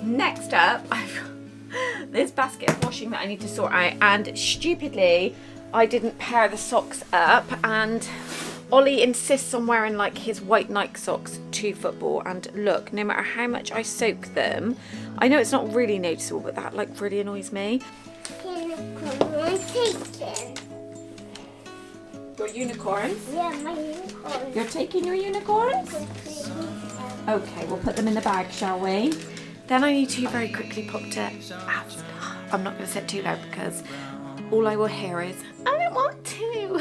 Next up, I've got this basket of washing that I need to sort out, and stupidly I didn't pair the socks up, and Ollie insists on wearing like his white Nike socks to football, and look, no matter how much I soak them, I know it's not really noticeable, but that like really annoys me. Your unicorns? Yeah, my unicorns. You're taking your unicorns? Okay, we'll put them in the bag, shall we? Then I need to very quickly pop to Asda. I'm not going to say it too loud because all I will hear is, I don't want to.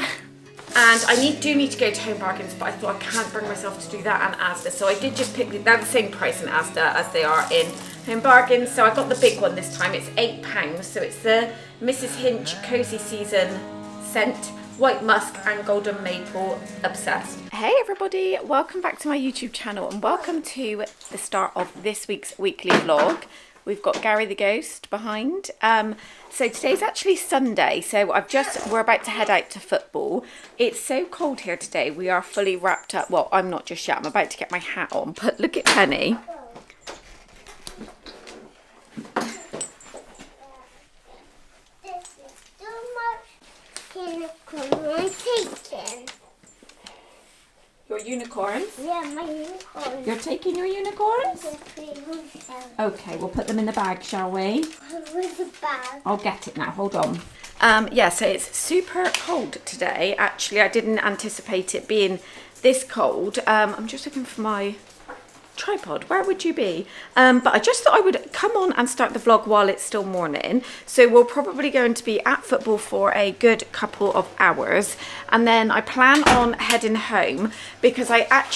And I do need to go to Home Bargains, but I thought I can't bring myself to do that and Asda. So I did just pick, they're the same price in Asda as they are in Home Bargains. So I got the big one this time. It's £8. So it's the Mrs. Hinch Cozy Season scent. White musk and golden maple, obsessed. Hey everybody, welcome back to my YouTube channel and welcome to the start of this week's weekly vlog. We've got Gary the Ghost behind. So today's actually Sunday, so we're about to head out to football. It's so cold here today, we are fully wrapped up. Well, I'm not just yet, I'm about to get my hat on, but look at Penny. Your unicorns? Yeah, my unicorns. You're taking your unicorns? Okay, we'll put them in the bag, shall we? Where's the bag? I'll get it now, hold on. Yeah, so it's super cold today. Actually, I didn't anticipate it being this cold. I'm just looking for my tripod. Where would you be? But I just thought I would come on and start the vlog while it's still morning. So we're probably going to be at football for a good couple of hours, and then I plan on heading home because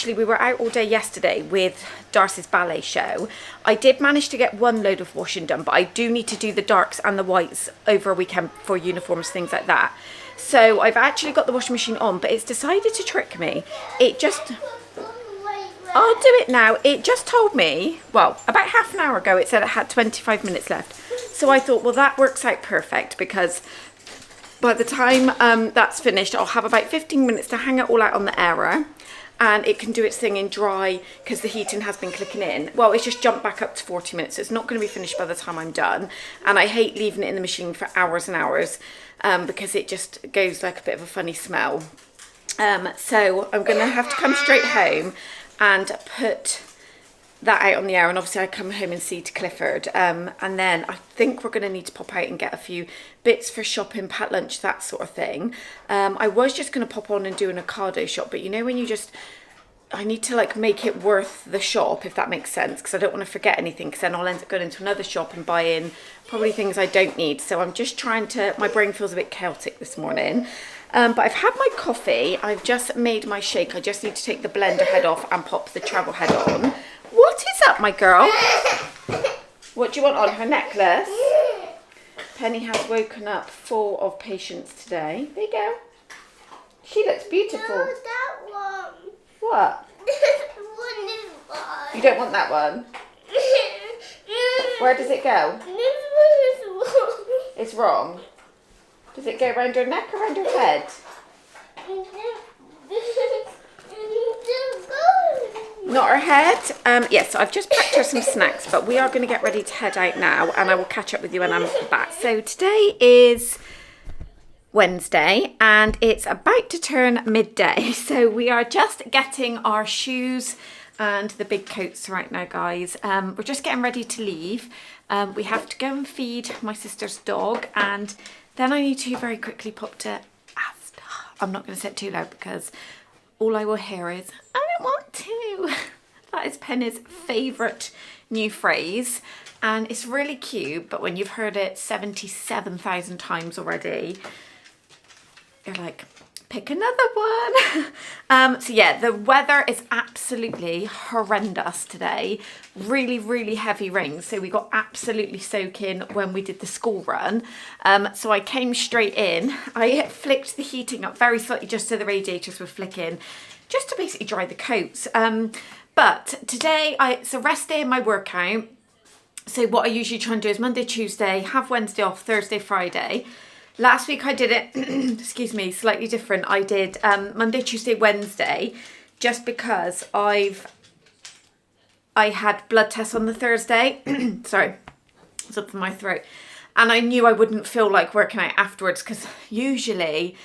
we were out all day yesterday with Darcy's ballet show. I did manage to get one load of washing done, but I do need to do the darks and the whites over a weekend for uniforms, things like that. So I've actually got the washing machine on, but it's decided to trick me. I'll do it now. It just told me, well, about half an hour ago, it said it had 25 minutes left. So I thought, well, that works out perfect because by the time that's finished, I'll have about 15 minutes to hang it all out on the airer, and it can do its thing in dry because the heating has been clicking in. Well, it's just jumped back up to 40 minutes. So it's not going to be finished by the time I'm done. And I hate leaving it in the machine for hours and hours because it just goes like a bit of a funny smell. So I'm going to have to come straight home and put that out on the air, and obviously I come home and see to Clifford, and then I think we're going to need to pop out and get a few bits for shopping, pack lunch, that sort of thing. I was just going to pop on and do an Ocado shop, but you know when I need to like make it worth the shop, if that makes sense, because I don't want to forget anything, because then I'll end up going into another shop and buying probably things I don't need. So I'm just trying to, my brain feels a bit chaotic this morning. But I've had my coffee, I've just made my shake. I just need to take the blender head off and pop the travel head on. What is up, my girl? What do you want on her necklace? Penny has woken up full of patience today. There you go. She looks beautiful. No, that one. What? One is one. You don't want that one? Where does it go? This one is wrong. It's wrong. Does it go around her neck or around her head? Not her head? Yes, so I've just packed her some snacks, but we are going to get ready to head out now, and I will catch up with you when I'm back. So today is Wednesday, and it's about to turn midday. So we are just getting our shoes and the big coats right now, guys. We're just getting ready to leave. We have to go and feed my sister's dog, and then I need to very quickly pop to Asda. I'm not going to say it too loud because all I will hear is, I don't want to. That is Penny's favourite new phrase. And it's really cute, but when you've heard it 77,000 times already, you're like, pick another one. So yeah, the weather is absolutely horrendous today. Really, really heavy rain. So we got absolutely soaking when we did the school run. So I came straight in. I flicked the heating up very slightly just so the radiators were flicking, just to basically dry the coats. But today, it's a rest day in my workout. So what I usually try and do is Monday, Tuesday, have Wednesday off, Thursday, Friday. Last week I did it, excuse me, slightly different. I did Monday, Tuesday, Wednesday, just because I've I had blood tests on the Thursday. Sorry, it's up in my throat. And I knew I wouldn't feel like working out afterwards because usually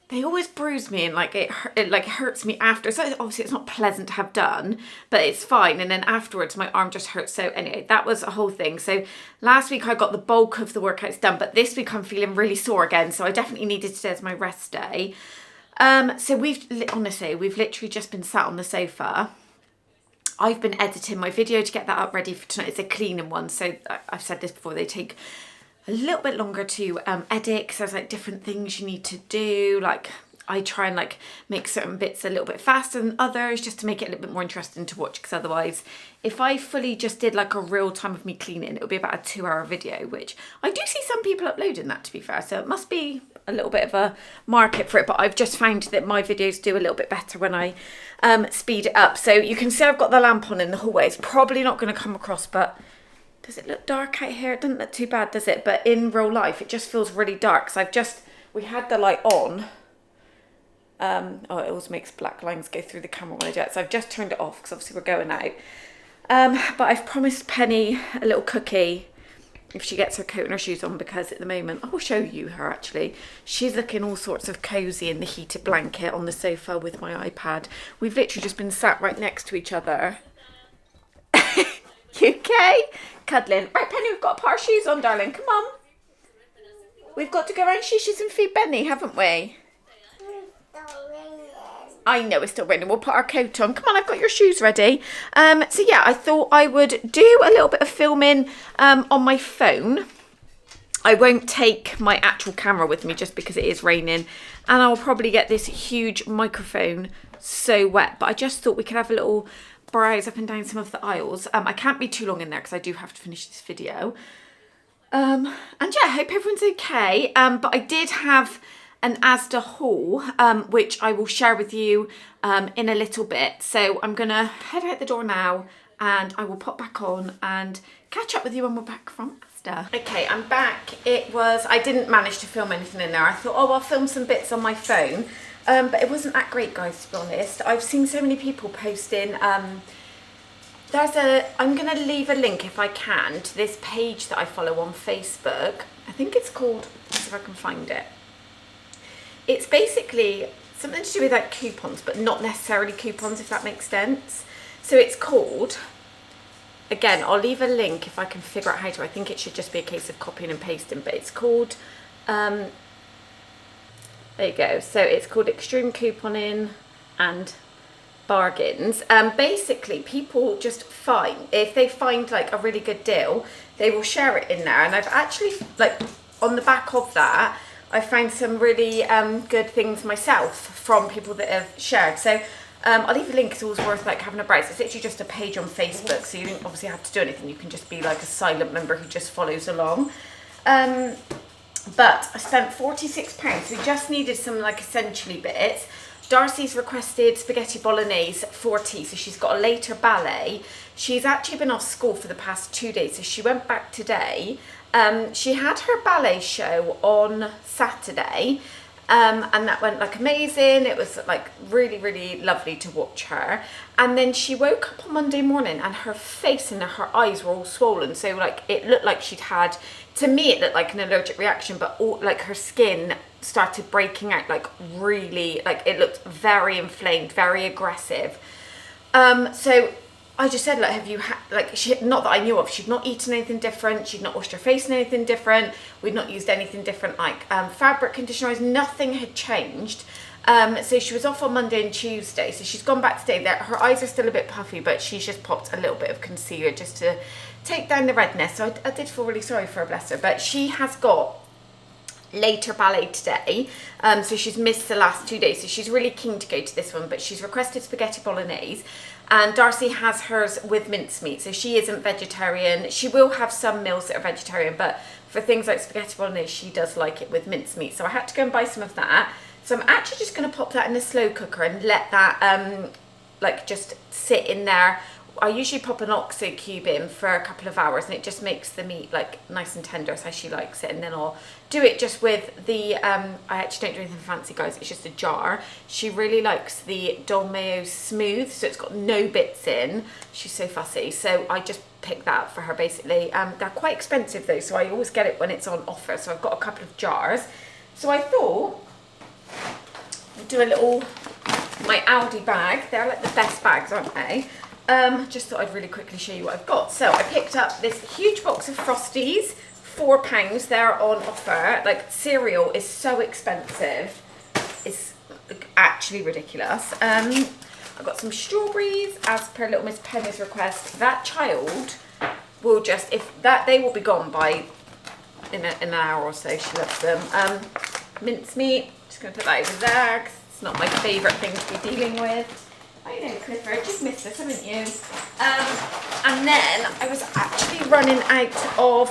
they always bruise me and like it hurts me after. So obviously it's not pleasant to have done, but it's fine. And then afterwards my arm just hurts. So anyway, that was a whole thing. So last week I got the bulk of the workouts done, but this week I'm feeling really sore again. So I definitely needed today as my rest day. So we've literally just been sat on the sofa. I've been editing my video to get that up ready for tonight. It's a cleaning one. So I've said this before, they take a little bit longer to edit because there's like different things you need to do. Like I try and like make certain bits a little bit faster than others just to make it a little bit more interesting to watch, because otherwise if I fully just did like a real time of me cleaning, it would be about a 2-hour video, which I do see some people uploading that, to be fair, so it must be a little bit of a market for it. But I've just found that my videos do a little bit better when I speed it up. So you can see I've got the lamp on in the hallway. It's probably not going to come across, but does it look dark out here? It doesn't look too bad, does it? But in real life, it just feels really dark. So we had the light on. It always makes black lines go through the camera when I do it. So I've just turned it off because obviously we're going out. But I've promised Penny a little cookie if she gets her coat and her shoes on, because at the moment, I will show you her actually. She's looking all sorts of cosy in the heated blanket on the sofa with my iPad. We've literally just been sat right next to each other. You okay? Cuddling. Right, Penny, we've got to put our shoes on, darling. Come on. We've got to go around Shishi's and feed Benny, haven't we? I know it's still raining. We'll put our coat on. Come on, I've got your shoes ready. So yeah, I thought I would do a little bit of filming on my phone. I won't take my actual camera with me just because it is raining, and I'll probably get this huge microphone so wet. But I just thought we could have a little browse up and down some of the aisles. I can't be too long in there because I do have to finish this video. And yeah, I hope everyone's okay. But I did have an Asda haul, which I will share with you in a little bit. So I'm gonna head out the door now and I will pop back on and catch up with you when we're back from Asda. Okay, I'm back. I didn't manage to film anything in there. I thought, oh, I'll film some bits on my phone. But it wasn't that great, guys, to be honest. I've seen so many people posting. I'm going to leave a link, if I can, to this page that I follow on Facebook. I think it's called, let's see if I can find it. It's basically something to do with like coupons, but not necessarily coupons, if that makes sense. So it's called, again, I'll leave a link if I can figure out how to. I think it should just be a case of copying and pasting, but it's called... there you go. So it's called Extreme Couponing and Bargains. Basically, people just if they find like a really good deal, they will share it in there. And I've actually, like, on the back of that, I found some really good things myself from people that have shared. So I'll leave a link. It's always worth like having a browse. It's literally just a page on Facebook, so you don't obviously have to do anything. You can just be like a silent member who just follows along. But I spent £46. We just needed some like essentially bits. Darcy's requested spaghetti bolognese for tea, so she's got a later ballet. She's actually been off school for the past 2 days, so she went back today. She had her ballet show on Saturday, and that went like amazing. It was like really, really lovely to watch her. And then she woke up on Monday morning and her face and her eyes were all swollen. So like it looked like she'd had, to me it looked like an allergic reaction, but all, like her skin started breaking out, like really, like it looked very inflamed, very aggressive. So I just said, like, have you had, like, not that I knew of, she'd not eaten anything different, she'd not washed her face in anything different, we'd not used anything different, like fabric conditioners, nothing had changed. So she was off on Monday and Tuesday, so she's gone back today. Her eyes are still a bit puffy, but she's just popped a little bit of concealer just to take down the redness. So I did feel really sorry for her, bless her, but she has got later ballet today, so she's missed the last 2 days, so she's really keen to go to this one, but she's requested spaghetti bolognese, and Darcy has hers with mincemeat, so she isn't vegetarian. She will have some meals that are vegetarian, but for things like spaghetti bolognese, she does like it with mincemeat, so I had to go and buy some of that. So I'm actually just going to pop that in the slow cooker and let that like just sit in there I usually pop an oxo cube in for a couple of hours, and it just makes the meat like nice and tender as she likes it. And then I'll do it just with the, I actually don't do anything fancy, guys, it's just a jar. She really likes the Dolmeo Smooth, so it's got no bits in. She's so fussy, so I just pick that up for her basically. They're quite expensive though, so I always get it when it's on offer, so I've got a couple of jars. So I thought I'd do a little, my Aldi bag. They're like the best bags, aren't they? Just thought I'd really quickly show you what I've got. So I picked up this huge box of Frosties, £4. They're on offer. Like, cereal is so expensive. It's actually ridiculous. I've got some strawberries as per little Miss Penny's request. That child will just, if that, they will be gone by in an hour or so. She loves them. Mincemeat, just going to put that over there because it's not my favourite thing to be dealing with. I know, Clifford, you've missed this, haven't you? And then I was actually running out of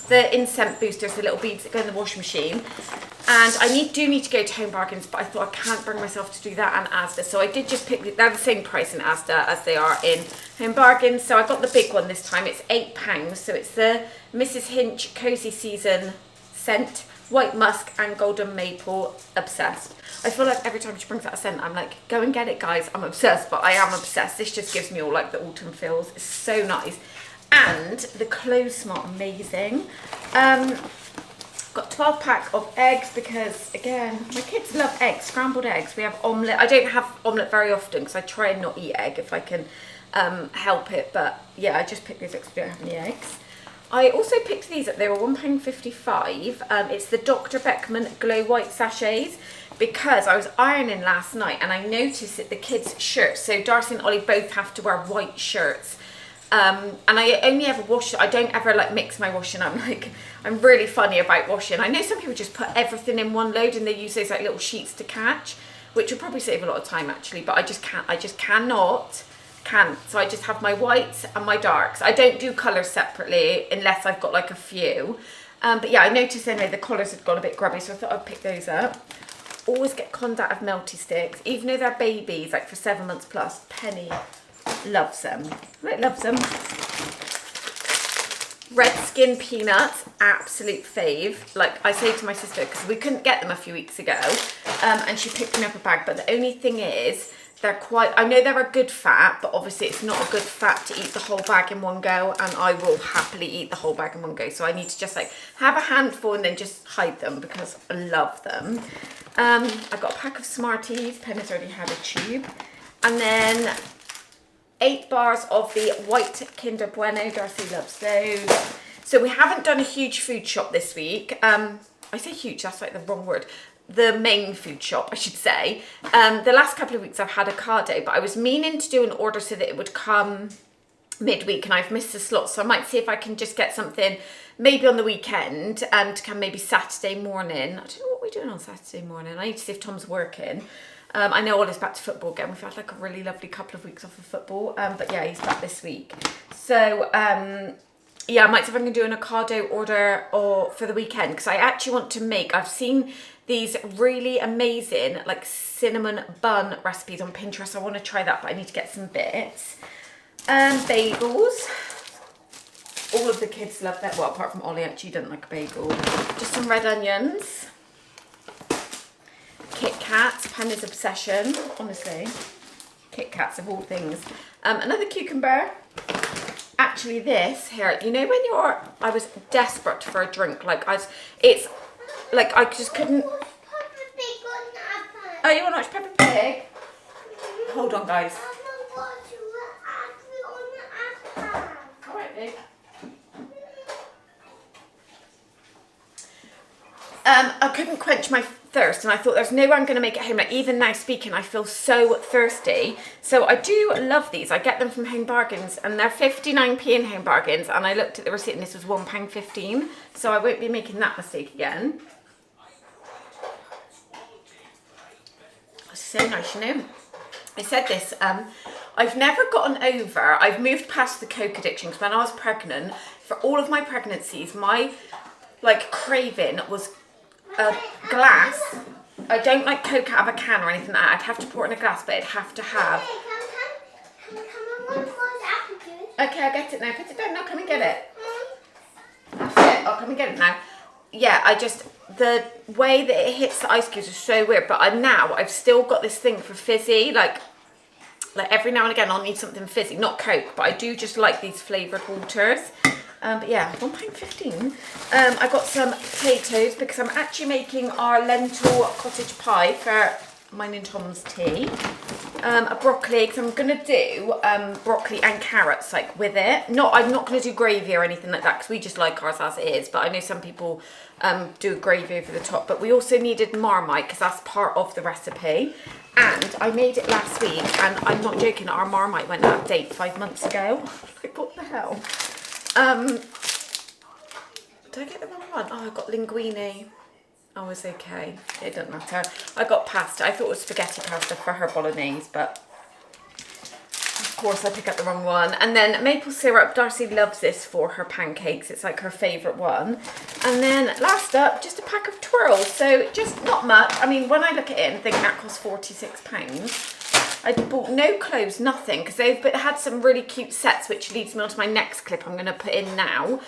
the incense boosters, the little beads that go in the washing machine. And I do need to go to Home Bargains, but I thought I can't bring myself to do that and Asda. So I did just pick, they're the same price in Asda as they are in Home Bargains. So I got the big one this time, it's £8. So it's the Mrs. Hinch Cozy Season scent, white musk and golden maple, obsessed. I feel like every time she brings out a scent, I'm like, go and get it, guys. I'm obsessed, but I am obsessed. This just gives me all like the autumn feels. It's so nice. And the clothes smell amazing. Got 12 pack of eggs because, again, my kids love eggs, scrambled eggs. We have omelette. I don't have omelette very often because I try and not eat egg if I can help it. But yeah, I just picked these because I don't have any eggs. I also picked these up. They were £1.55. It's the Dr. Beckman Glow White Sachets because I was ironing last night and I noticed that the kids' shirts, so Darcy and Ollie both have to wear white shirts. And I only ever wash, I don't ever like mix my washing. I'm really funny about washing. I know some people just put everything in one load and they use those like little sheets to catch, which would probably save a lot of time actually, but I just can't. So I just have my whites and my darks. I don't do colours separately unless I've got like a few. But yeah, I noticed anyway the collars had gone a bit grubby, so I thought I'd pick those up. Always get contact of melty sticks, even though they're babies, like for 7 months plus. Penny loves them. Right, loves them. Red Skin peanuts, absolute fave. Like I say to my sister, because we couldn't get them a few weeks ago, and she picked me up a bag. But the only thing is, they're quite, I know they're a good fat, but obviously it's not a good fat to eat the whole bag in one go, and I will happily eat the whole bag in one go. So I need to just like have a handful and then just hide them because I love them. I got a pack of Smarties. Penny's already had a tube. And then 8 bars of the white Kinder Bueno. Darcy loves those. So we haven't done a huge food shop this week. I say huge, that's like the wrong word. The main food shop, I should say. The last couple of weeks I've had Ocado, but I was meaning to do an order so that it would come midweek and I've missed the slot. So I might see if I can just get something maybe on the weekend and come maybe Saturday morning. I don't know what we're doing on Saturday morning. I need to see if Tom's working. I know Ollie's back to football again. We've had like a really lovely couple of weeks off of football. But yeah, he's back this week. So yeah, I might see if I can do an Ocado order or for the weekend because I actually want to make, I've seen these really amazing like cinnamon bun recipes on Pinterest. I want to try that, but I need to get some bits. Bagels. All of the kids love that. Well, apart from Ollie, actually doesn't like a bagel. Just some red onions. Kit Kats, Panda's obsession, honestly. Kit Kats of all things. Another cucumber. Actually this here, you know when I was desperate for a drink, like it's like I just couldn't. Oh, you want to watch Peppa Pig? Hold on, guys. Alright, babe. I couldn't quench my thirst and I thought there's no way I'm going to make it home. Like even now speaking, I feel so thirsty. So I do love these. I get them from Home Bargains and they're 59p in Home Bargains, and I looked at the receipt and this was £1.15. So I won't be making that mistake again. So nice, you know. I said this, I've never gotten over, I've moved past the Coke addiction because when I was pregnant, for all of my pregnancies, my like craving was a glass. I don't like Coke out of a can or anything like that. I'd have to pour it in a glass, but it'd have to have. Come on, Okay, I'll get it now. Put it down now. Come and get it. That's it. I'll come and get it now. Yeah, the way that it hits the ice cubes is so weird. But I've still got this thing for fizzy. Like every now and again, I'll need something fizzy. Not Coke, but I do just like these flavoured waters. But yeah, £1.15. I got some potatoes because I'm actually making our lentil cottage pie for mine and Tom's tea. A broccoli, because I'm going to do broccoli and carrots like with it. I'm not going to do gravy or anything like that because we just like ours as it is. But I know some people do gravy over the top. But we also needed Marmite because that's part of the recipe. And I made it last week, and I'm not joking, our Marmite went out of date 5 months ago. Like, what the hell? Did I get the wrong one? Oh, I got linguine. Oh, it's okay. It doesn't matter. I got pasta. I thought it was spaghetti pasta for her bolognese, but of course I picked up the wrong one. And then maple syrup. Darcy loves this for her pancakes. It's like her favourite one. And then last up, just a pack of twirls. So just not much. I mean, when I look at it and think that cost £46, I bought no clothes, nothing, because they've had some really cute sets, which leads me on to my next clip I'm going to put in now.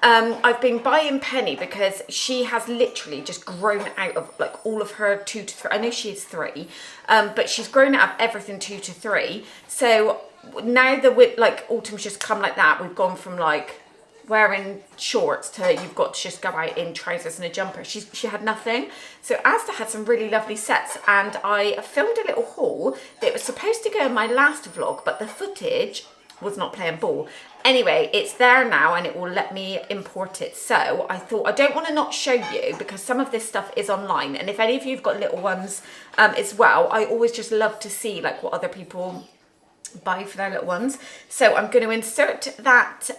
I've been buying Penny because she has literally just grown out of like all of her 2 to 3. I know she is 3, but she's grown out of everything 2 to 3. So now like autumn's just come like that. We've gone from like wearing shorts to you've got to just go out in trousers and a jumper. She had nothing. So Asda had some really lovely sets, and I filmed a little haul that was supposed to go in my last vlog, but the footage was not playing ball. Anyway, it's there now and it will let me import it. So I thought I don't want to not show you because some of this stuff is online, and if any of you have got little ones as well, I always just love to see like what other people buy for their little ones. So I'm going to insert that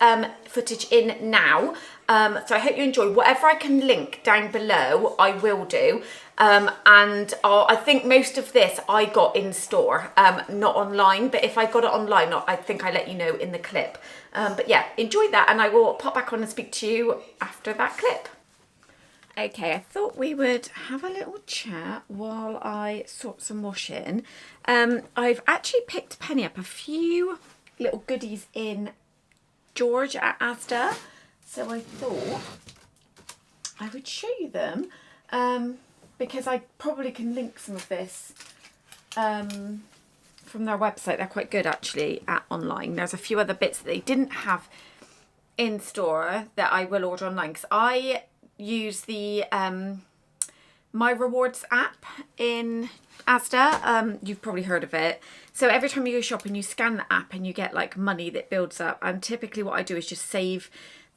footage in now. So I hope you enjoy. Whatever I can link down below, I will do. And I think most of this I got in store, not online. But if I got it online, I think I let you know in the clip. But yeah, enjoy that, and I will pop back on and speak to you after that clip. Okay, I thought we would have a little chat while I sort some washing. I've actually picked Penny up a few little goodies in George at Asda. So I thought I would show you them because I probably can link some of this from their website. They're quite good actually at online. There's a few other bits that they didn't have in store that I will order online because I use the My Rewards app in Asda. You've probably heard of it. So every time you go shopping, you scan the app and you get like money that builds up. And typically what I do is just save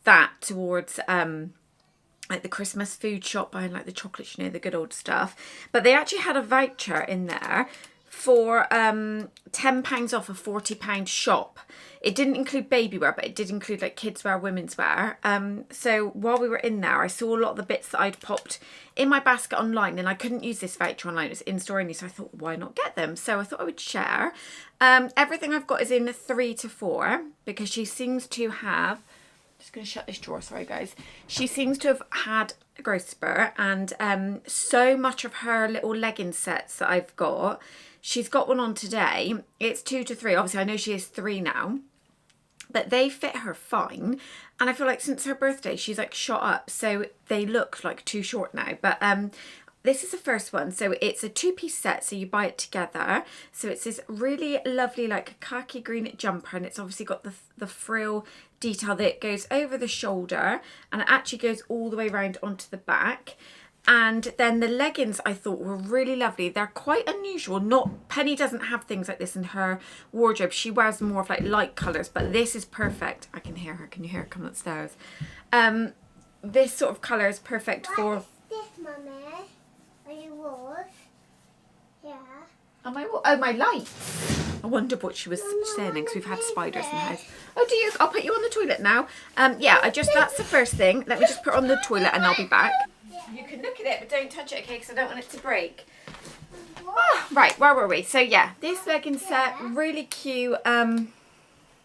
that towards like the Christmas food shop, buying like the chocolates, you know, the good old stuff. But they actually had a voucher in there for £10 off a £40 shop. It didn't include baby wear, but it did include like kids wear, women's wear. So while we were in there, I saw a lot of the bits that I'd popped in my basket online, and I couldn't use this voucher online. It was in store only, so I thought, why not get them? So I thought I would share. Everything I've got is in 3 to 4 because she seems to have. Just going to shut this drawer, sorry guys. She seems to have had a growth spurt, and so much of her little legging sets that I've got, she's got one on today. It's 2 to 3. Obviously, I know she is 3 now, but they fit her fine. And I feel like since her birthday, she's like shot up. So they look like too short now. But this is the first one. So it's a 2-piece set. So you buy it together. So it's this really lovely like khaki green jumper. And it's obviously got the frill detail that goes over the shoulder. And it actually goes all the way around onto the back. And then the leggings I thought were really lovely. They're quite unusual. Penny doesn't have things like this in her wardrobe. She wears more of like light colours, but this is perfect. I can hear her. Can you hear her coming upstairs? This sort of colour is perfect for... What is this, Mummy? Are you yours? Yeah. Oh, my lights. I wonder what she was saying because we've had spiders in the house. Oh, do you? I'll put you on the toilet now. Yeah, that's the first thing. Let me just put her on the toilet and I'll be back. You can look at it, but don't touch it, okay, because I don't want it to break. Oh, right, where were we? So yeah, this legging set, really cute. £12.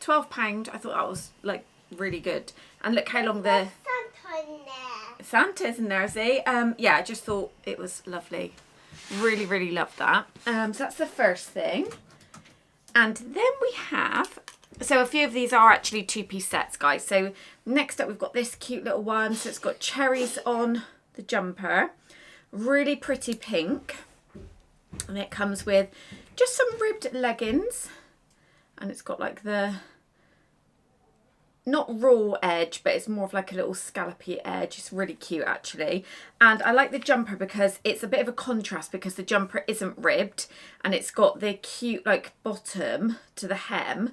I thought that was like really good. And look how long the Santa in there. Santa's in there, see? Yeah, I just thought it was lovely. Really, really loved that. So that's the first thing. And then we have So a few of these are actually 2-piece sets, guys. So next up we've got this cute little one. So it's got cherries on the jumper, really pretty pink, and it comes with just some ribbed leggings, and it's got like the not raw edge, but it's more of like a little scallopy edge. It's really cute actually. And I like the jumper because it's a bit of a contrast, because the jumper isn't ribbed and it's got the cute like bottom to the hem,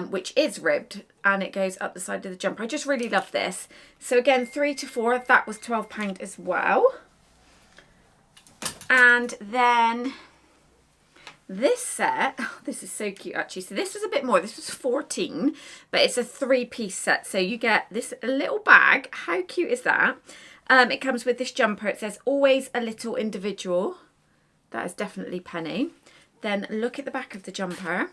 which is ribbed, and it goes up the side of the jumper. I just really love this. So again, 3 to 4, that was £12 as well. And then this set, oh, this is so cute actually. So this was a bit more, this was 14, but it's a 3-piece set. So you get this little bag. How cute is that? It comes with this jumper. It says always a little individual. That is definitely Penny. Then look at the back of the jumper.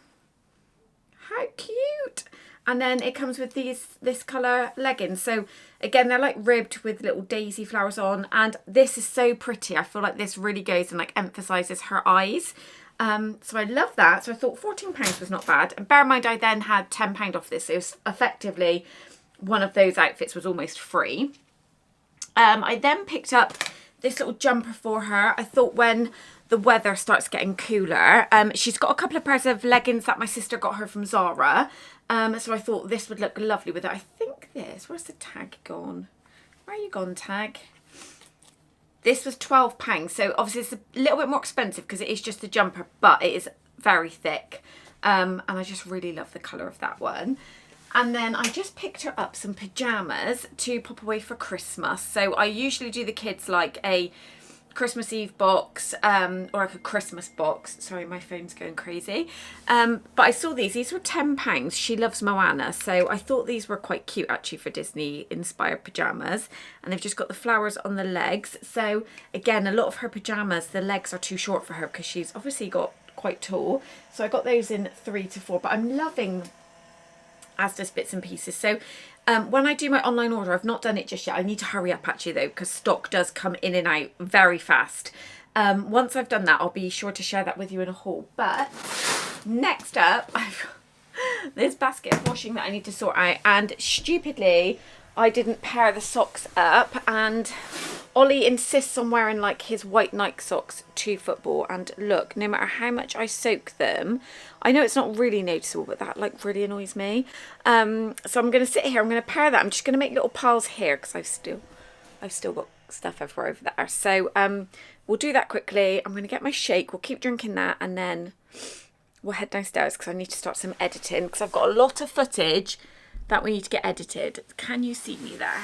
How cute. And then it comes with this colour leggings. So again, they're like ribbed with little daisy flowers on. And this is so pretty. I feel like this really goes and like emphasises her eyes. So I love that. So I thought £14 was not bad. And bear in mind, I then had £10 off this. So it was effectively one of those outfits was almost free. I then picked up this little jumper for her. I thought when the weather starts getting cooler, she's got a couple of pairs of leggings that my sister got her from Zara. So I thought this would look lovely with it. I think this, where's the tag gone? Where are you gone, tag? This was £12, so obviously it's a little bit more expensive because it is just a jumper, but it is very thick. And I just really love the colour of that one. And then I just picked her up some pyjamas to pop away for Christmas. So I usually do the kids like a Christmas Eve box, or like a Christmas box. Sorry, my phone's going crazy. But I saw these were £10. She loves Moana, so I thought these were quite cute actually for Disney inspired pyjamas. And they've just got the flowers on the legs. So again, a lot of her pyjamas, the legs are too short for her because she's obviously got quite tall. So I got those in 3 to 4, but I'm loving Asda's bits and pieces. So when I do my online order, I've not done it just yet. I need to hurry up actually though, because stock does come in and out very fast. Once I've done that, I'll be sure to share that with you in a haul. But next up, I've this basket of washing that I need to sort out, and stupidly I didn't pair the socks up, and Ollie insists on wearing like his white Nike socks to football, and look, no matter how much I soak them, I know it's not really noticeable, but that like really annoys me. So I'm going to sit here, I'm going to pair that. I'm just going to make little piles here because I've still got stuff everywhere over there. So we'll do that quickly. I'm going to get my shake, we'll keep drinking that, and then we'll head downstairs because I need to start some editing because I've got a lot of footage that we need to get edited. Can you see me there?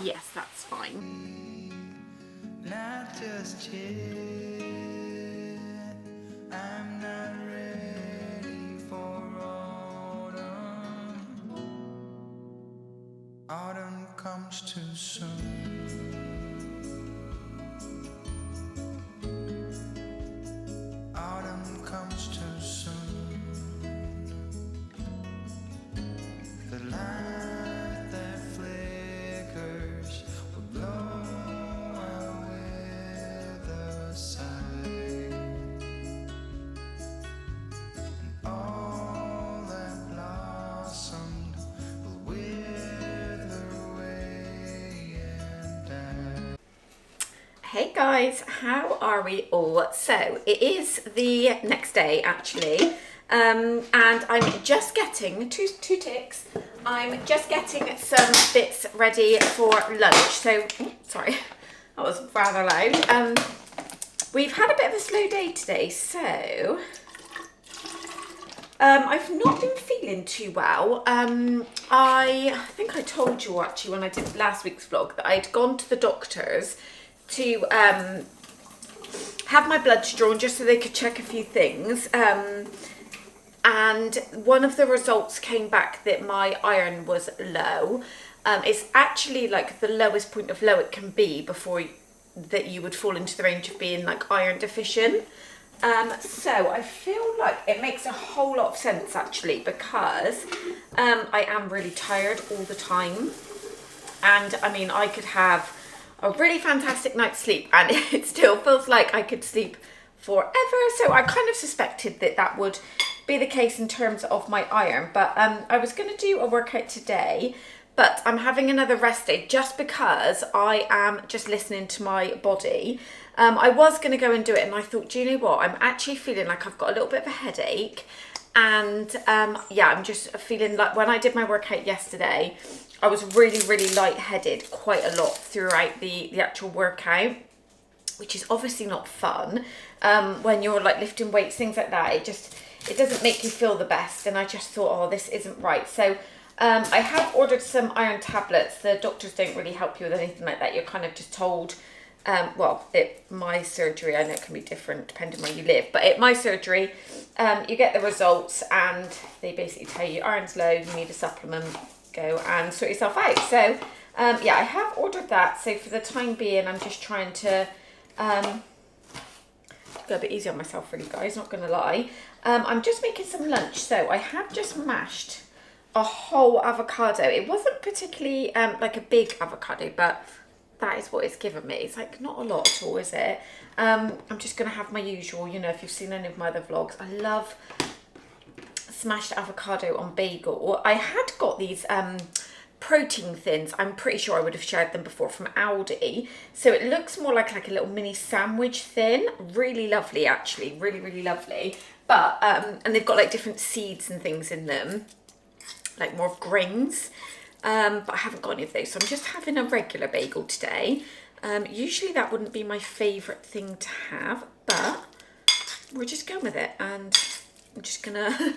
Yes, that's fine. Not just yet. I'm not ready for autumn. Autumn comes too soon. Autumn comes too soon. The light that flickers will blow away the sight, and all that blossomed will wither away and die. Hey guys, how are we all? So it is the next day actually. And I'm just getting two ticks. I'm just getting some bits ready for lunch. So, sorry, that was rather loud. We've had a bit of a slow day today, so I've not been feeling too well. I think I told you actually when I did last week's vlog that I'd gone to the doctors to have my bloods drawn just so they could check a few things. And one of the results came back that my iron was low. It's actually like the lowest point of low it can be before that you would fall into the range of being like iron deficient. So I feel like it makes a whole lot of sense actually, because I am really tired all the time. And I mean, I could have a really fantastic night's sleep and it still feels like I could sleep forever. So I kind of suspected that that would be the case in terms of my iron. But I was going to do a workout today, but I'm having another rest day just because I am just listening to my body. I was going to go and do it, and I thought, do you know what? I'm actually feeling like I've got a little bit of a headache. And yeah, I'm just feeling like when I did my workout yesterday, I was really, really lightheaded quite a lot throughout the actual workout, which is obviously not fun. When you're like lifting weights, things like that, it doesn't make you feel the best. And I just thought, oh, this isn't right. So I have ordered some iron tablets. The doctors don't really help you with anything like that. You're kind of just told, my surgery, I know it can be different depending where you live, but at my surgery, you get the results and they basically tell you iron's low, you need a supplement, go and sort yourself out. So yeah, I have ordered that. So for the time being, I'm just trying to go a bit easy on myself really, guys, not gonna lie. I'm just making some lunch. So I have just mashed a whole avocado. It wasn't particularly like a big avocado, but that is what it's given me. It's like not a lot at all, is it? I'm just gonna have my usual, you know, if you've seen any of my other vlogs, I love smashed avocado on bagel. I had got these protein thins. I'm pretty sure I would have shared them before, from Aldi. So it looks more like a little mini sandwich thin. Really lovely, actually, really, really lovely. But and they've got like different seeds and things in them, like more of grains. But I haven't got any of those, so I'm just having a regular bagel today. Usually that wouldn't be my favourite thing to have, but we're just going with it, and I'm just gonna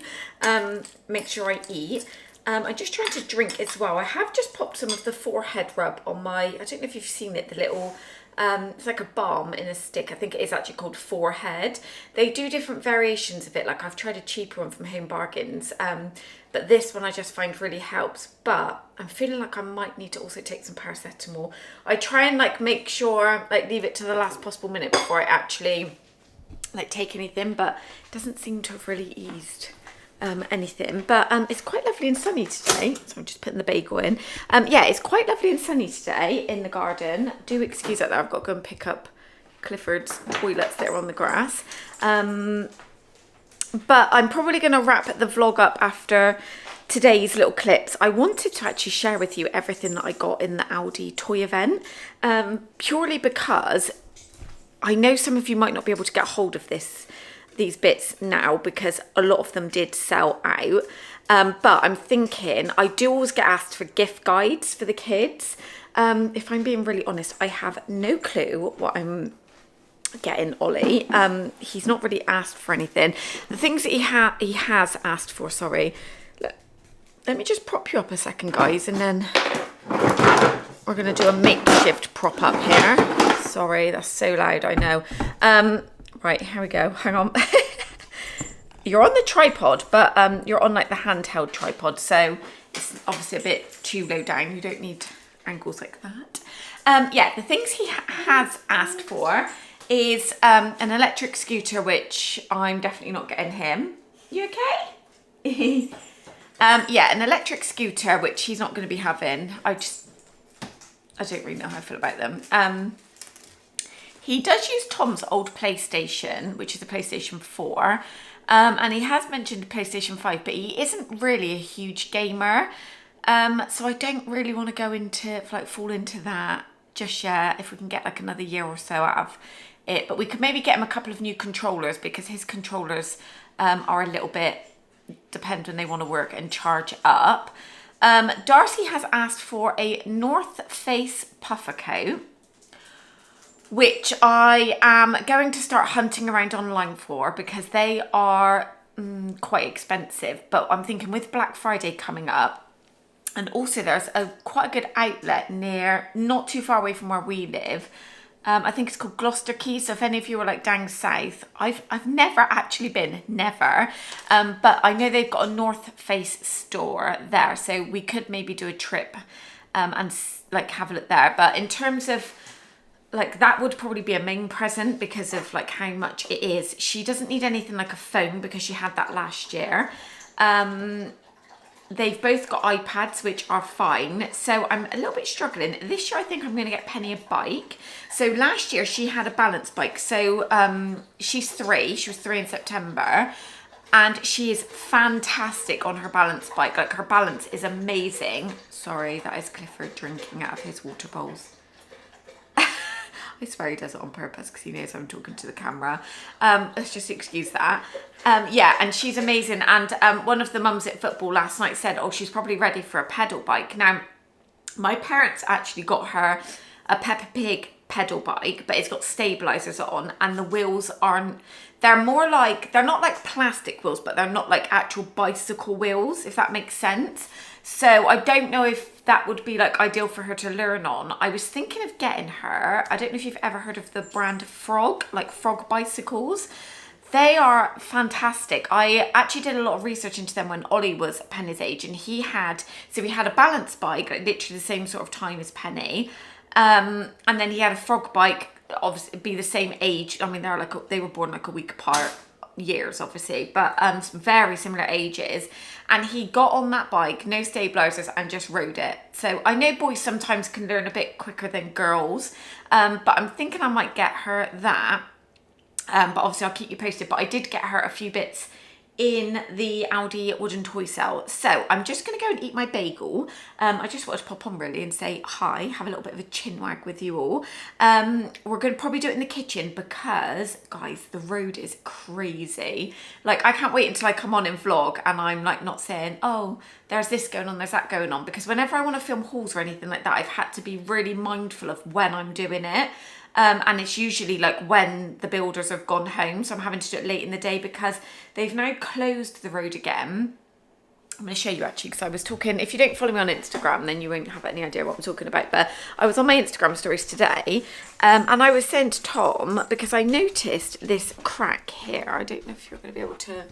make sure I eat. I'm just trying to drink as well. I have just popped some of the forehead rub on my, I don't know if you've seen it, the little, it's like a balm in a stick. I think it is actually called Forehead. They do different variations of it. Like I've tried a cheaper one from Home Bargains, but this one I just find really helps. But I'm feeling like I might need to also take some paracetamol. I try and like make sure, like leave it to the last possible minute before I actually like take anything, but it doesn't seem to have really eased anything. But it's quite lovely and sunny today, so I'm just putting the bagel in. Yeah, it's quite lovely and sunny today in the garden. Do excuse that, I've got to go and pick up Clifford's toilets that are on the grass. But I'm probably going to wrap the vlog up after today's little clips. I wanted to actually share with you everything that I got in the Aldi toy event, purely because I know some of you might not be able to get hold of these bits now because a lot of them did sell out. But I'm thinking, I do always get asked for gift guides for the kids. If I'm being really honest, I have no clue what I'm getting Ollie. He's not really asked for anything. The things that he has asked for, sorry. Let me just prop you up a second, guys, and then we're going to do a makeshift prop up here. Sorry, that's so loud, I know. Right, here we go. Hang on. You're on the tripod, but you're on like the handheld tripod, so it's obviously a bit too low down. You don't need angles like that. Yeah, the things he has asked for is an electric scooter, which I'm definitely not getting him. You okay? Yeah, an electric scooter, which he's not going to be having. I don't really know how I feel about them. He does use Tom's old PlayStation, which is a PlayStation 4. And he has mentioned PlayStation 5, but he isn't really a huge gamer. So I don't really want to go into, like, fall into that just yet, if we can get like another year or so out of it. But we could maybe get him a couple of new controllers, because his controllers are a little bit, depend when they want to work and charge up. Darcy has asked for a North Face puffer coat, which I am going to start hunting around online for, because they are quite expensive. But I'm thinking with Black Friday coming up, and also there's quite a good outlet near, not too far away from where we live. I think it's called Gloucester Quay. So if any of you are like down south, I've never actually been, never. But I know they've got a North Face store there, so we could maybe do a trip and like have a look there. But in terms of like, that would probably be a main present because of like how much it is. She doesn't need anything like a phone because she had that last year. They've both got iPads, which are fine. So I'm a little bit struggling. This year, I think I'm going to get Penny a bike. So last year, she had a balance bike. So she's 3. She was 3 in September. and she is fantastic on her balance bike. Like, her balance is amazing. Sorry, that is Clifford drinking out of his water bowls. I swear he does it on purpose because he knows I'm talking to the camera. Let's just excuse that. Yeah, and she's amazing. And one of the mums at football last night said, oh, she's probably ready for a pedal bike. Now, my parents actually got her a Peppa Pig pedal bike, but it's got stabilizers on, and the wheels aren't, they're more like, they're not like plastic wheels, but they're not like actual bicycle wheels, if that makes sense. So I don't know if that would be like ideal for her to learn on. I was thinking of getting her, I don't know if you've ever heard of the brand Frog, like Frog bicycles. They are fantastic. I actually did a lot of research into them when Ollie was Penny's age, and he had a balance bike, like literally the same sort of time as Penny. And then he had a Frog bike, obviously be the same age. I mean, they were born like a week apart, years obviously, but very similar ages. And he got on that bike, no stabilizers, and just rode it. So I know boys sometimes can learn a bit quicker than girls, but I'm thinking I might get her that. But obviously I'll keep you posted. But I did get her a few bits in the Aldi wooden toy sale. So I'm just going to go and eat my bagel. I just wanted to pop on really and say hi, have a little bit of a chin wag with you all. We're going to probably do it in the kitchen because, guys, the road is crazy. Like, I can't wait until I come on in vlog and I'm like not saying, oh, there's this going on, there's that going on. Because whenever I want to film hauls or anything like that, I've had to be really mindful of when I'm doing it. And it's usually like when the builders have gone home, so I'm having to do it late in the day because they've now closed the road again. I'm going to show you actually, because I was talking, if you don't follow me on Instagram, then you won't have any idea what I'm talking about, but I was on my Instagram stories today, and I was saying to Tom, because I noticed this crack here. I don't know if you're going to be able to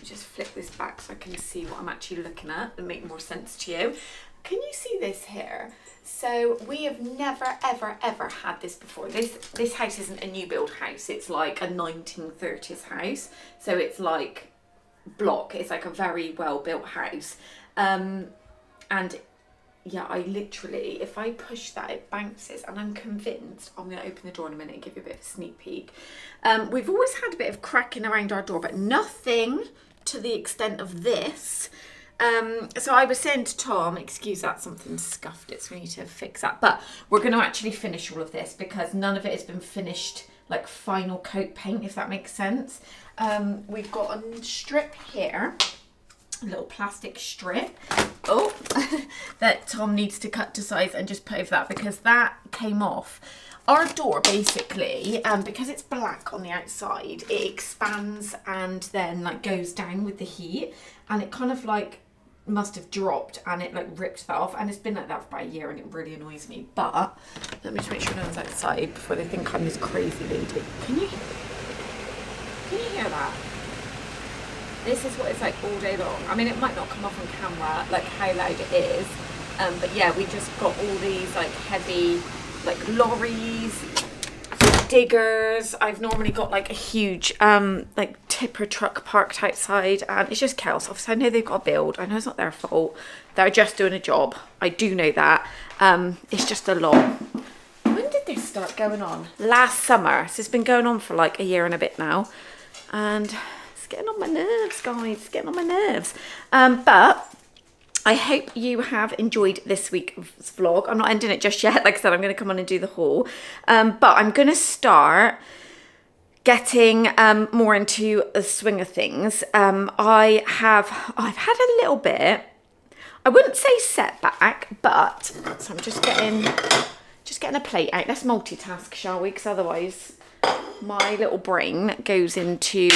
just flip this back so I can see what I'm actually looking at and make more sense to you. Can you see this here? So we have never, ever, ever had this before. This house isn't a new build house. It's like a 1930s house. So it's like block. It's like a very well built house. And yeah, I literally, if I push that, it bounces, and I'm convinced, I'm going to open the door in a minute and give you a bit of a sneak peek. We've always had a bit of cracking around our door, but nothing to the extent of this. So I was saying to Tom, excuse that, something scuffed it, so we need to fix that. But we're going to actually finish all of this because none of it has been finished, like final coat paint, if that makes sense. We've got a strip here, a little plastic strip, oh, that Tom needs to cut to size and just put over that because that came off. Our door basically, because it's black on the outside, it expands and then like goes down with the heat, and it kind of like must have dropped and it like ripped that off, and it's been like that for about a year and it really annoys me. But let me just make sure no one's outside before they think I'm this crazy lady. Can you hear that? This is what it's like all day long. I mean, it might not come off on camera like how loud it is, but yeah, we just got all these like heavy like lorries, diggers. I've normally got like a huge like tipper truck parked outside, and it's just chaos. Obviously I know they've got a build, I know it's not their fault, they're just doing a job, I do know that. It's just a lot. When did this start going on? Last summer, so it's been going on for like a year and a bit now, and it's getting on my nerves, guys, it's getting on my nerves. But I hope you have enjoyed this week's vlog. I'm not ending it just yet. Like I said, I'm going to come on and do the haul. But I'm going to start getting more into the swing of things. I've had a little bit, I wouldn't say setback, but so I'm just getting a plate out. Let's multitask, shall we? Because otherwise my little brain goes into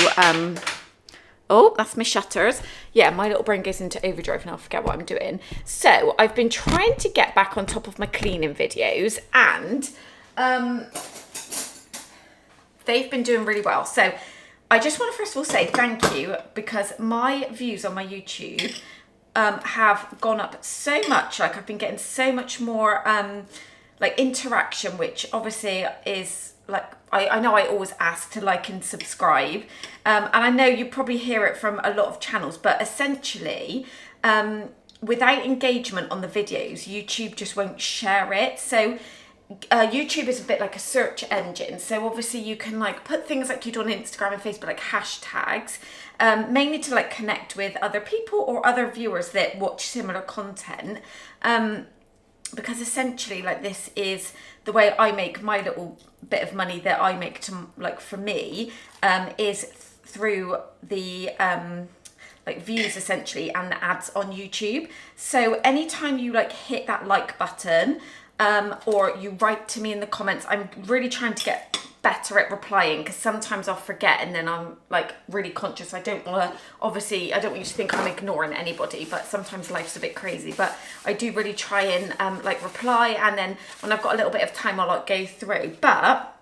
oh, that's my shutters. Yeah, my little brain goes into overdrive and I'll forget what I'm doing. So I've been trying to get back on top of my cleaning videos, and they've been doing really well. So I just want to first of all say thank you, because my views on my YouTube have gone up so much. Like, I've been getting so much more like interaction, which obviously is like, I know I always ask to like and subscribe, and I know you probably hear it from a lot of channels, but essentially without engagement on the videos, YouTube just won't share it. So YouTube is a bit like a search engine, so obviously you can like put things like you do on Instagram and Facebook, like hashtags, mainly to like connect with other people or other viewers that watch similar content. Because essentially, like, this is the way I make my little bit of money that I make to, like, for me, is through the like views essentially and the ads on YouTube. So anytime you like hit that like button, or you write to me in the comments, I'm really trying to get better at replying, because sometimes I'll forget and then I'm like really conscious. I don't want you to think I'm ignoring anybody, but sometimes life's a bit crazy. But I do really try and like reply, and then when I've got a little bit of time I'll like go through. But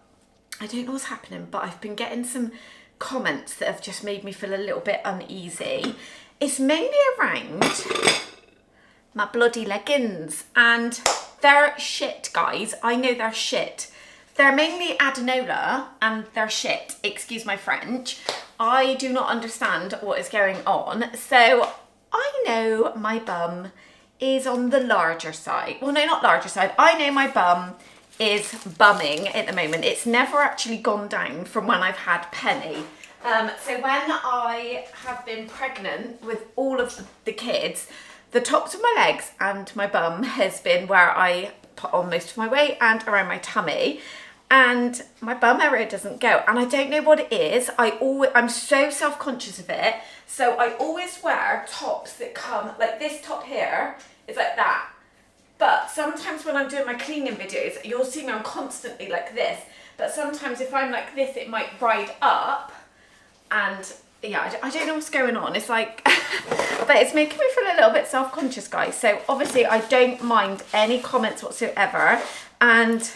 I don't know what's happening, but I've been getting some comments that have just made me feel a little bit uneasy. It's mainly around my bloody leggings, and they're shit, guys. I know they're shit. They're mainly adenola and they're shit, excuse my French. I do not understand what is going on. So I know my bum is on the larger side. Well, no, not larger side. I know my bum is bumming at the moment. It's never actually gone down from when I've had Penny. So when I have been pregnant with all of the kids, the tops of my legs and my bum has been where I put on most of my weight and around my tummy. And my bum area doesn't go, and I don't know what it is. I'm so self-conscious of it. So I always wear tops that come, like this top here is like that. But sometimes when I'm doing my cleaning videos, you'll see me, I'm constantly like this. But sometimes if I'm like this, it might ride up, and yeah, I don't know what's going on. It's like, but it's making me feel a little bit self-conscious, guys. So obviously I don't mind any comments whatsoever. And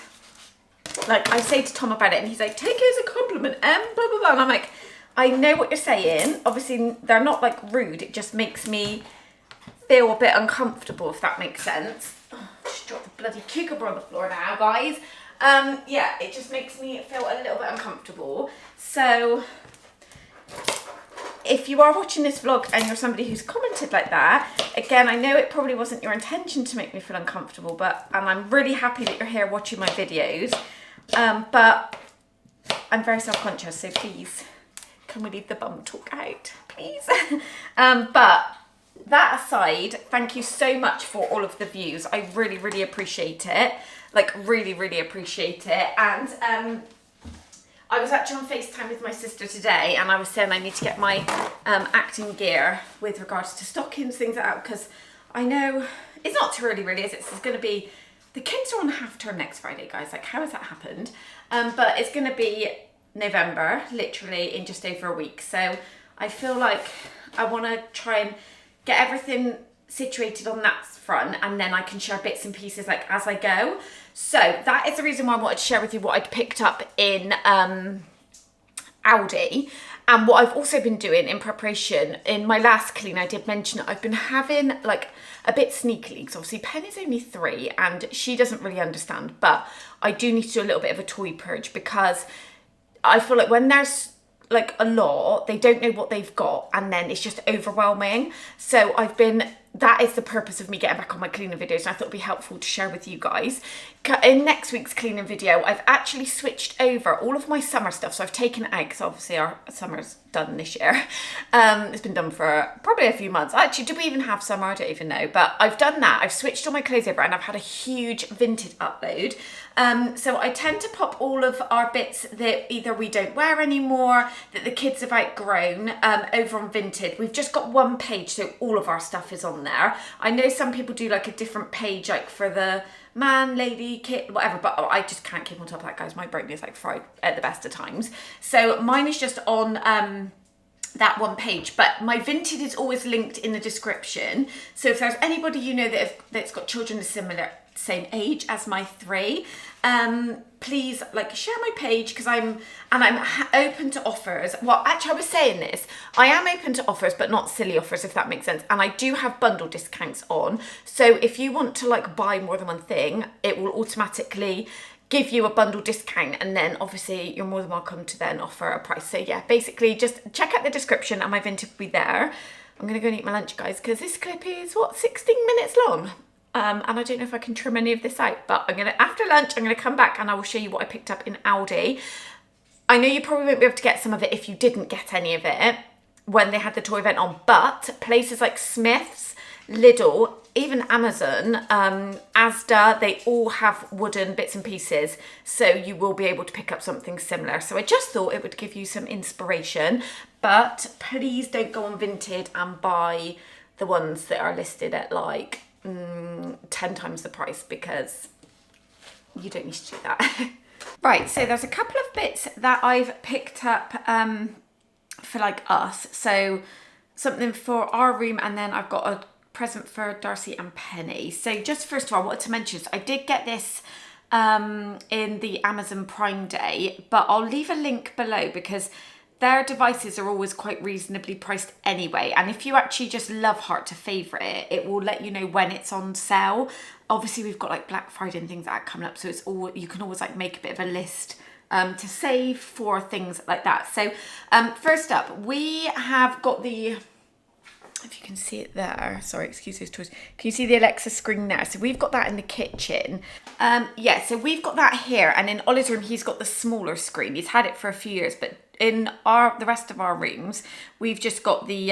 like, I say to Tom about it and he's like, take it as a compliment, blah, blah, blah. And I'm like, I know what you're saying. Obviously, they're not like rude. It just makes me feel a bit uncomfortable, if that makes sense. Oh, just dropped the bloody cucumber on the floor now, guys. Yeah, it just makes me feel a little bit uncomfortable. So if you are watching this vlog and you're somebody who's commented like that, again, I know it probably wasn't your intention to make me feel uncomfortable, and I'm really happy that you're here watching my videos. But I'm very self-conscious, so please, can we leave the bum talk out, please? But that aside, thank you so much for all of the views. I really, really appreciate it. Like, really, really appreciate it. And I was actually on FaceTime with my sister today, and I was saying I need to get my acting gear with regards to stockings, things like that, because I know it's not too early really, is it? It's going to be, the kids are on half term next Friday, guys. Like, how has that happened? But it's going to be November, literally in just over a week. So I feel like I want to try and get everything situated on that front, and then I can share bits and pieces like as I go. So that is the reason why I wanted to share with you what I'd picked up in Aldi. And what I've also been doing in preparation, in my last clean, I did mention I've been having like a bit sneakily, because obviously Penny's only 3 and she doesn't really understand, but I do need to do a little bit of a toy purge, because I feel like when there's like a lot, they don't know what they've got, and then it's just overwhelming. So that is the purpose of me getting back on my cleaning videos, and I thought it'd be helpful to share with you guys. In next week's cleaning video, I've actually switched over all of my summer stuff. So I've taken it out, because obviously our summer's done this year. It's been done for probably a few months. Actually, do we even have summer? I don't even know. But I've done that. I've switched all my clothes over, and I've had a huge Vinted upload. So I tend to pop all of our bits that either we don't wear anymore, that the kids have outgrown, over on Vinted. We've just got one page, so all of our stuff is on there. I know some people do like a different page, like for the man, lady, kid, whatever, but I just can't keep on top of that, guys. My brain is like fried at the best of times. So mine is just on that one page, but my Vinted is always linked in the description. So if there's anybody you know that's got children of same age as my 3, please like share my page, because I'm open to offers. Well, actually, I was saying this, I am open to offers, but not silly offers, if that makes sense. And I do have bundle discounts on, so if you want to like buy more than one thing, it will automatically give you a bundle discount, and then obviously you're more than welcome to then offer a price. So yeah, basically just check out the description and my Vinted will be there. I'm gonna go and eat my lunch, guys, because this clip is 16 minutes long. And I don't know if I can trim any of this out, but after lunch, I'm gonna come back and I will show you what I picked up in Aldi. I know you probably won't be able to get some of it if you didn't get any of it. when they had the toy event on, but places like Smyths, Lidl, even Amazon, Asda, they all have wooden bits and pieces, so you will be able to pick up something similar. So I just thought it would give you some inspiration, but please don't go on Vinted and buy the ones that are listed at like 10 times the price, because you don't need to do that. Right, so there's a couple of bits that I've picked up for like us. So something for our room, and then I've got a present for Darcy and Penny. So just first of all, I wanted to mention, so I did get this in the Amazon Prime Day, but I'll leave a link below because their devices are always quite reasonably priced anyway. And if you actually just love Heart to Favourite, it will let you know when it's on sale. Obviously, we've got like Black Friday and things like that coming up, so it's all, you can always like make a bit of a list to save for things like that. So first up, we have got the, if you can see it there, sorry, excuse those toys. Can you see the Alexa screen there? So we've got that in the kitchen. Yeah, so we've got that here, and in Ollie's room, he's got the smaller screen. He's had it for a few years, but in the rest of our rooms, we've just got the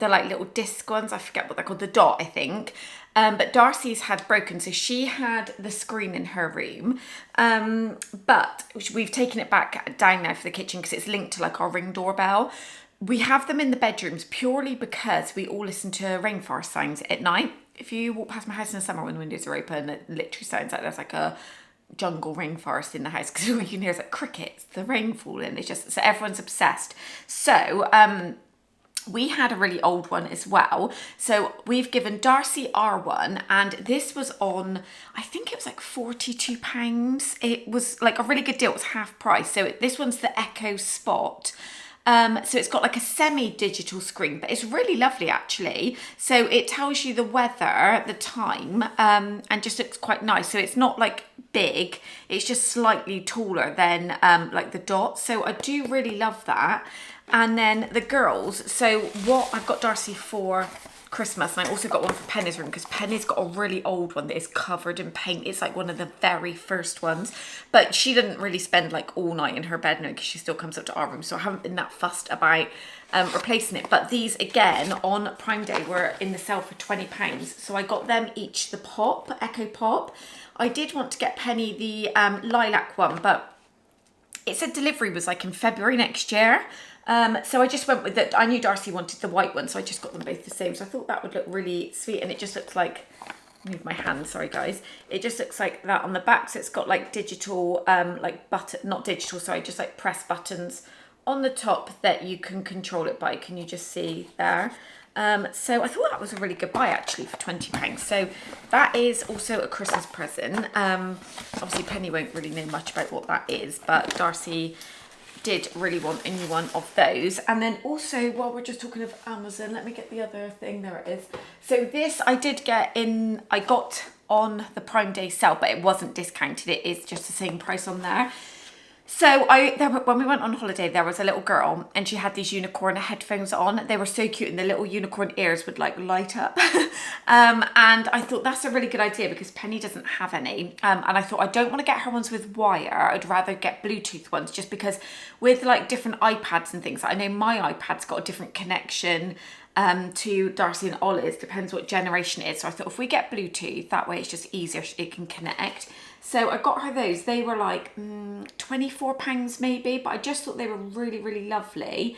like little disc ones. I forget what they're called, the dot, I think. But Darcy's had broken, so she had the screen in her room. But we've taken it back down now for the kitchen because it's linked to like our Ring doorbell. We have them in the bedrooms purely because we all listen to rainforest sounds at night. If you walk past my house in the summer when the windows are open, it literally sounds like there's like a jungle rainforest in the house, because all you can hear is like crickets, the rain falling. It's just, so everyone's obsessed. So we had a really old one as well. So we've given Darcy our one, and this was on, I think it was like £42. It was like a really good deal. It was half price. So this one's the Echo Spot. So it's got like a semi-digital screen, but it's really lovely actually. So it tells you the weather, the time, and just looks quite nice. So it's not like big, it's just slightly taller than like the dot. So I do really love that. And then the girls, so what I've got Darcy for Christmas, and I also got one for Penny's room, because Penny's got a really old one that is covered in paint. It's like one of the very first ones, but she didn't really spend like all night in her bed now because she still comes up to our room, so I haven't been that fussed about replacing it. But these again on Prime Day were in the sale for £20, so I got them each the pop, Echo Pop. I did want to get Penny the lilac one, but it said delivery was like in February next year. So I just went with that. I knew Darcy wanted the white one, so I just got them both the same. So I thought that would look really sweet, and it just looks like, move my hand, sorry guys. It just looks like that on the back. So it's got like digital, like button, not digital, sorry, just like press buttons on the top that you can control it by. Can you just see there? So I thought that was a really good buy actually for £20. So that is also a Christmas present. Obviously Penny won't really know much about what that is, but Darcy did really want a new one of those. And then also, while we're just talking of Amazon, let me get the other thing. There it is. So this I did get in, I got on the Prime Day sale, but it wasn't discounted. It is just the same price on there. So when we went on holiday, there was a little girl and she had these unicorn headphones on. They were so cute, and the little unicorn ears would like light up. And I thought that's a really good idea because Penny doesn't have any. And I thought I don't want to get her ones with wire. I'd rather get Bluetooth ones, just because with like different iPads and things, I know my iPad's got a different connection to Darcy and Ollie's, depends what generation it is. So I thought if we get Bluetooth, that way it's just easier, it can connect. So I got her those. They were like £24 maybe, but I just thought they were really, really lovely.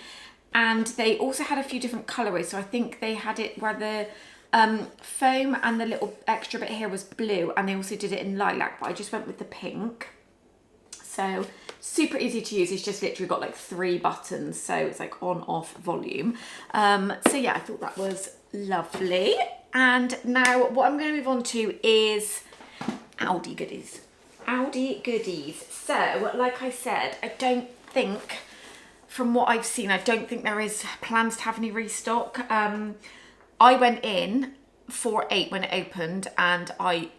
And they also had a few different colourways. So I think they had it where the foam and the little extra bit here was blue, and they also did it in lilac, but I just went with the pink. So super easy to use. It's just literally got like 3 buttons, so it's like on, off, volume. So yeah, I thought that was lovely. And now what I'm going to move on to is Aldi goodies. Aldi goodies. So like I said, I don't think, from what I've seen, I don't think there is plans to have any restock. I went in for 8 when it opened, and I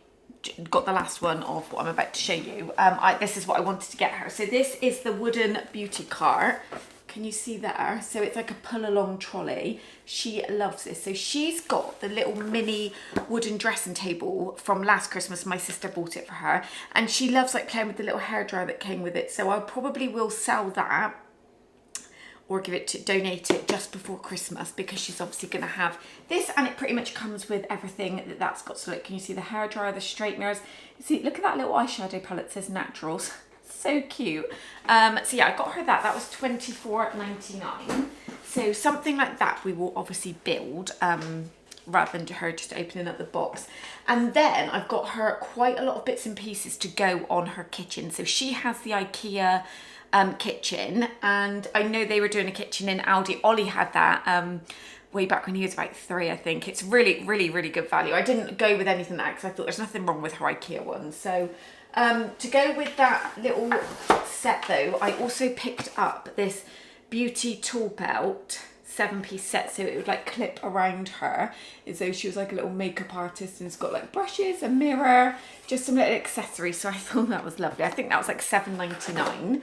got the last one of what I'm about to show you. This is what I wanted to get her. So this is the wooden beauty cart. Can you see there? So it's like a pull along trolley. She loves this. So she's got the little mini wooden dressing table from last Christmas. My sister bought it for her, and she loves like playing with the little hairdryer that came with it. So I probably will sell that, or donate it just before Christmas, because she's obviously going to have this, and it pretty much comes with everything that's got. So look, can you see the hairdryer, the straighteners? You see, look at that little eyeshadow palette, it says Naturals. So cute. So yeah, I got her that. That was $24.99. So something like that we will obviously build, rather than her just opening up the box. And then I've got her quite a lot of bits and pieces to go on her kitchen. So she has the IKEA kitchen, and I know they were doing a kitchen in Aldi. Ollie had that way back when he was about 3, I think. It's really, really, really good value. I didn't go with anything like that because I thought there's nothing wrong with her IKEA one. So to go with that little set though, I also picked up this beauty tool belt 7-piece set, so it would like clip around her as though she was like a little makeup artist, and it's got like brushes, a mirror, just some little accessories. So I thought that was lovely. I think that was like $7.99.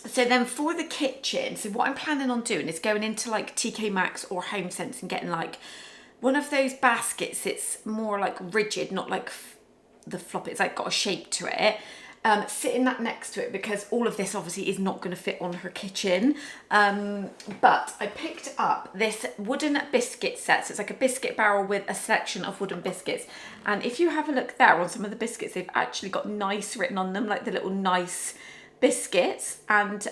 So then for the kitchen, so what I'm planning on doing is going into like TK Maxx or HomeSense and getting like one of those baskets. It's more like rigid, not like the flop. It's like got a shape to it. Sitting that next to it, because all of this obviously is not going to fit on her kitchen. But I picked up this wooden biscuit set. So it's like a biscuit barrel with a selection of wooden biscuits. And if you have a look there on some of the biscuits, they've actually got nice written on them, like the little nice biscuits. And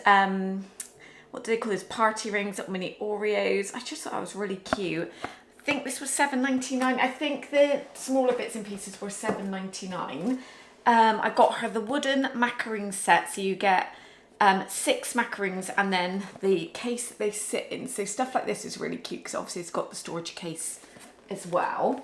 what do they call those? Party rings, little mini Oreos. I just thought that was really cute. I think this was $7.99. I think the smaller bits and pieces were $7.99. I got her the wooden macaroon set, so you get 6 macaroons and then the case that they sit in. So stuff like this is really cute because obviously it's got the storage case as well.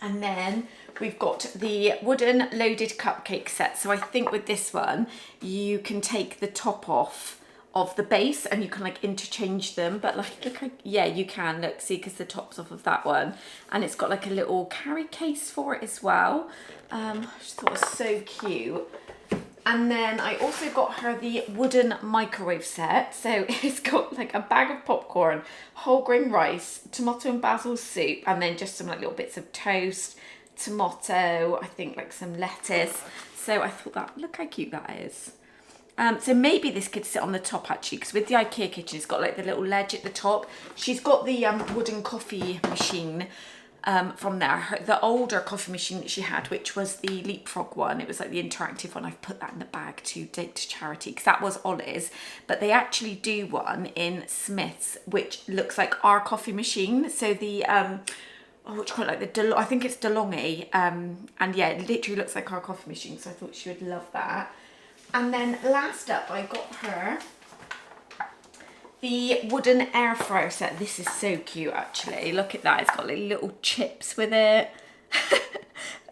And then we've got the wooden loaded cupcake set. So I think with this one, you can take the top off of the base and you can like interchange them, but like look, yeah, you can look, see, because the top's off of that one, and it's got like a little carry case for it as well. I just thought it was so cute. And then I also got her the wooden microwave set. So it's got like a bag of popcorn, whole grain rice, tomato and basil soup, and then just some like little bits of toast, tomato, I think like some lettuce. So I thought that, look how cute that is. So maybe this could sit on the top actually, because with the IKEA kitchen, it's got like the little ledge at the top. She's got the wooden coffee machine from there. The older coffee machine that she had, which was the Leapfrog one, it was like the interactive one. I've put that in the bag to take to charity because that was Ollie's. But they actually do one in Smyths, which looks like our coffee machine. So the what do you call it, like the I think it's DeLonghi, and yeah, it literally looks like our coffee machine. So I thought she would love that. And then last up, I got her the wooden air fryer set. This is so cute actually. Look at that. It's got like little chips with it.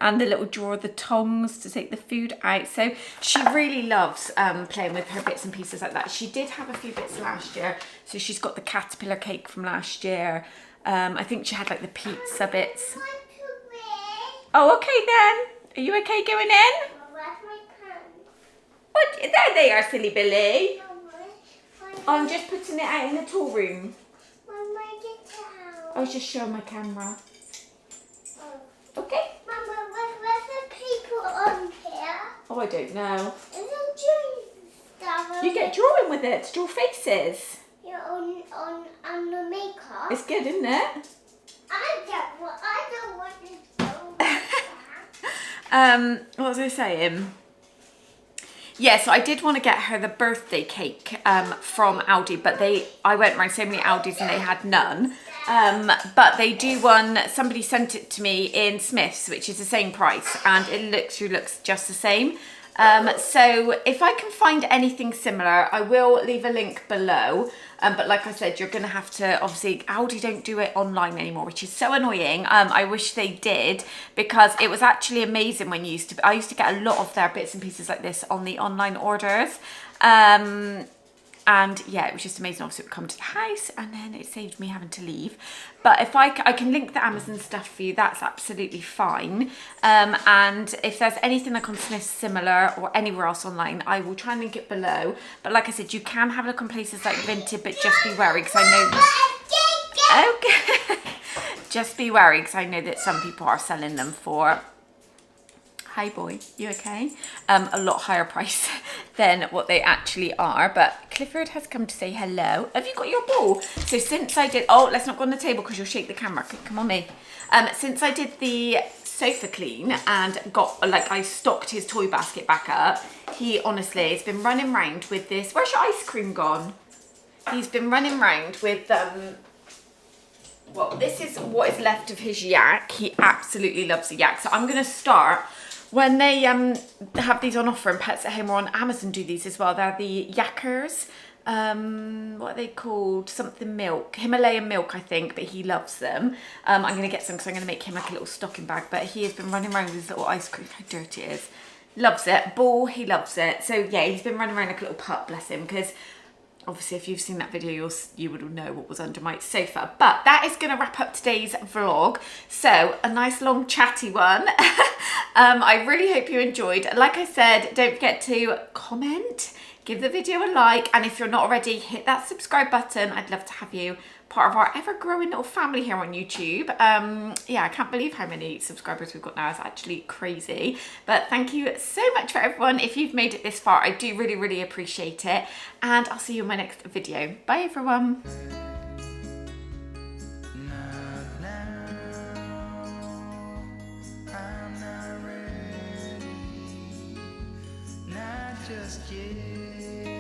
And the little drawer, the tongs to take the food out. So she really loves playing with her bits and pieces like that. She did have a few bits last year. So she's got the caterpillar cake from last year. I think she had like the pizza bits. Oh, okay then. Are you okay going in? What? There they are, silly Billy. I'm just putting it out in the tool room. I was just showing my camera. Okay. Mama, where's the people on here? Oh, I don't know. Is it drawing stuff? You get drawing with it to draw faces. Yeah, on the makeup. It's good, isn't it? I don't want to do that. What was I saying? Yeah, so I did want to get her the birthday cake from Aldi, but I went around so many Aldis and they had none. But they do one, somebody sent it to me in Smyths, which is the same price, and it looks just the same. So if I can find anything similar, I will leave a link below. But like I said, you're going to have to, obviously, Aldi don't do it online anymore, which is so annoying. I wish they did, because it was actually amazing when I used to get a lot of their bits and pieces like this on the online orders. And yeah, it was just amazing. Obviously, it would come to the house, and then it saved me having to leave. But if I can link the Amazon stuff for you, that's absolutely fine. And if there's anything like on Smyths similar or anywhere else online, I will try and link it below. But like I said, you can have a look on places like Vinted, but just be wary, because I know. Okay. Just be wary, because I know that some people are selling them for Hi boy, you okay? A lot higher price than what they actually are, but Clifford has come to say hello. Have you got your ball? So since I did, oh, let's not go on the table because you'll shake the camera. Come on me. Since I did the sofa clean and got, like, I stocked his toy basket back up, he honestly has been running around with this. Where's your ice cream gone? He's been running around with, well, this is what is left of his yak. He absolutely loves the yak. So I'm going to start, when they have these on offer, and Pets at Home or on Amazon do these as well. They're the Yackers. What are they called? Something milk. Himalayan milk, I think, but he loves them. I'm going to get some because I'm going to make him like a little stocking bag. But he has been running around with his little ice cream. How dirty it is. Loves it. Ball, he loves it. So yeah, he's been running around like a little pup, bless him, because obviously, if you've seen that video, you would know what was under my sofa. But that is going to wrap up today's vlog. So, a nice long chatty one. I really hope you enjoyed. Like I said, don't forget to comment, give the video a like, and if you're not already, hit that subscribe button. I'd love to have you part of our ever-growing little family here on YouTube. Yeah, I can't believe how many subscribers we've got now. It's actually crazy. But thank you so much for everyone. If you've made it this far, I do really, really appreciate it. And I'll see you in my next video. Bye, everyone. Just yet.